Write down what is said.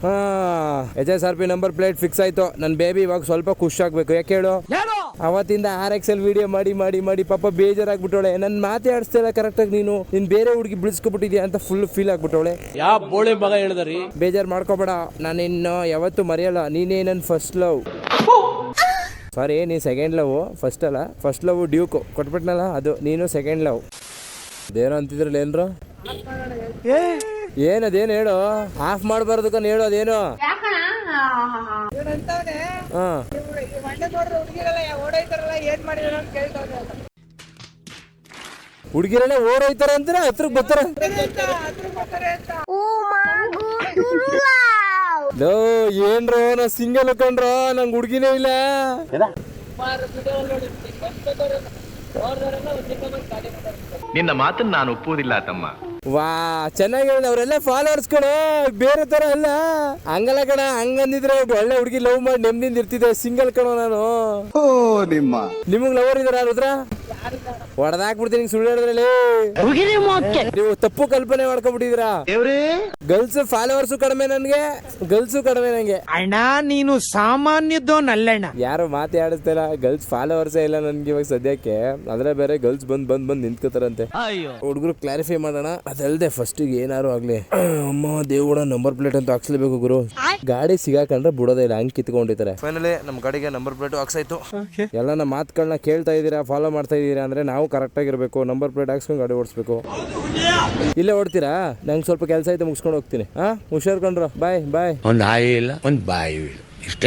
ಹಾ HSRP number plate fix ಆಯ್ತು. ನನ್ನ ಬೇಬಿ ಇವಾಗ ಸ್ವಲ್ಪ ಖುಷಿ ಆಗ್ಬೇಕು. ಯಾಕೆ ಹೇಳು, ಅವತ್ತಿಂದ RXL ವಿಡಿಯೋ ಮಾಡಿ ಮಾಡಿ ಮಾಡಿ ಪಾಪ ಬೇಜಾರಾಗ್ಬಿಟ್ಟವಳೆ. ನನ್ನ ಮಾತೇ ಆಡಿಸ್ತಿಲ್ಲ ಕರೆಕ್ಟಾಗಿ. ನೀನ್ ಬೇರೆ ಹುಡುಗಿ ಬಿಳಿಸ್ಕೊಬಿಟ್ಟಿದ್ಯಾ ಅಂತ ಫುಲ್ ಫೀಲ್ ಆಗ್ಬಿಟ್ಟವಳೆ. ಯಾವ ಬೋಳೆ ಮಗ ಹೇಳಿದ್ರಿ? ಬೇಜಾರು ಮಾಡ್ಕೋಬೇಡ, ನಾನು ಇನ್ನು ಯಾವತ್ತೂ ಮರೆಯಲ್ಲ. ನೀನೇ ನನ್ನ ಫಸ್ಟ್ ಲವ್. ಸಾರಿ, ನೀ ಸೆಕೆಂಡ್ ಲವ್, ಫಸ್ಟ್ ಅಲ್ಲ. ಫಸ್ಟ್ ಲವ್ ಡ್ಯೂಕ್ ಕೊಟ್ಬಿಟ್ನಲ್ಲ, ಅದು ನೀನು ಸೆಕೆಂಡ್ ಲವ್. ಅದೇನೋ ಅಂತಿದ್ರಲ್ಲ ಏನ್ರ, ಏನದೇನು ಹೇಳು. ಆಫ್ ಮಾಡಬಾರ್ದು ಕಣ್, ಹೇಳು ಅದೇನು. ಹುಡುಗಿರೆಲ್ಲ ಓಡೋಯ್ತಾರ ಅಂತೀರ, ಹತ್ರಕ್ ಬರ್ತಾರ. ಏನ್ರೋ ನಾ ಸಿಂಗಲ್ ಕಂಡ್ರೋ, ನಂಗೆ ಹುಡುಗಿನೇ ಇಲ್ಲ. ನಿನ್ನ ಮಾತನ್ನ ನಾನು ಒಪ್ಪುವುದಿಲ್ಲ ತಮ್ಮ. ವಾ, ಚೆನ್ನಾಗಿ ಹೇಳಿದ. ಅವರೆಲ್ಲ ಫಾಲೋವರ್ಸ್ ಕಣ, ಬೇರೆ ತರ ಅಲ್ಲ. ಹಂಗಲ್ಲ ಕಣ, ಹಂಗಂದಿದ್ರೆ ಒಳ್ಳೆ ಹುಡುಗಿ ಲವ್ ಮಾಡಿ ನೆಮ್ಮದಿಯಿಂದ ಇರ್ತಿದ್ದೆ. ಸಿಂಗಲ್ ಕಣ ನಾನು. ನಿಮಗ್ ಲವರ್ ಇದಾರ ರುದ್ರ? ಹೊಡೆದಾಕ್ಬಿಡ್ತೀನಿ ಸುಳ್ಳು ಹೇಳಿದ್ರಲ್ಲಿ. ನೀವು ತಪ್ಪು ಕಲ್ಪನೆ ಮಾಡ್ಕೊಂಡ್ಬಿಟ್ಟಿದ್ದೀರಾ. ಗರ್ಲ್ಸ್ ಫಾಲೋವರ್ಸ್ ಕಡಿಮೆ, ನನ್ಗೆ ಗರ್ಲ್ಸ್ ಕಡಿಮೆ. ನಂಗೆ ಅಣ್ಣ ನೀನು ಸಾಮಾನ್ಯದೋನಲ್ಲಣ್ಣ. ಯಾರು ಮಾತೇ ಆಡಿಸ್ತಾರ. ಗರ್ಲ್ಸ್ ಫಾಲೋವರ್ಸೇ ಇಲ್ಲ ನನ್ಗೆ ಇವಾಗ ಸದ್ಯಕ್ಕೆ. ಅದ್ರ ಬೇರೆ ಗರ್ಲ್ಸ್ ಬಂದ್ ನಿಂತ್ಕೋತಾರಂತೆ. ಹುಡುಗರು ಕ್ಲಾರಿಫೈ ಮಾಡೋಣ. ಅದಲ್ದೆ ಫಸ್ಟ್ ಏನಾರು ಆಗ್ಲಿ, ಅಮ್ಮ ದೇವ್ಡ ನಂಬರ್ ಪ್ಲೇಟ್ ಅಂತ ಹಾಕ್ಸ್ಲೇಬೇಕು ಗುರು. ಗಾಡಿ ಸಿಗಾಕೊಂಡ್ರೆ ಬಿಡೋದೇ ಇಲ್ಲ, ಹಂಗ್ ಕಿತ್ಕೊಂಡಿರ್ತಾರೆ. ಫೈನಲಿ ನಮ್ ಗಾಡಿಗೆ ನಂಬರ್ ಪ್ಲೇಟ್ ಹಾಕ್ಸಾಯ್ತು. ಎಲ್ಲ ನಮ್ಮ ಮಾತುಗಳನ್ನ ಕೇಳ್ತಾ ಇದೀರಾ, ಫಾಲೋ ಮಾಡ್ತಾ ಇದೀರಾ ಅಂದ್ರೆ ನಾವು ಕರೆಕ್ಟ್ ಆಗಿರ್ಬೇಕು. ನಂಬರ್ ಪ್ಲೇಟ್ ಹಾಕ್ಸ್ಕೊಂಡು ಗಾಡಿ ಓಡಿಸ್ಬೇಕು. ಇಲ್ಲೇ ಓಡ್ತೀರಾ? ನಂಗೆ ಸ್ವಲ್ಪ ಕೆಲಸ ಐತೆ, ಮುಗಿಸ್ಕೊಂಡು ಹೋಗ್ತೀನಿ. ಹುಷಾರ್ ಕಂಡ್ರು. ಬಾಯ್ ಬಾಯ್. ಒಂದು ಆಯಿ ಇಲ್ಲ, ಒಂದು ಬಾಯಿ ಇಲ್ಲ, ಇಷ್ಟೇ.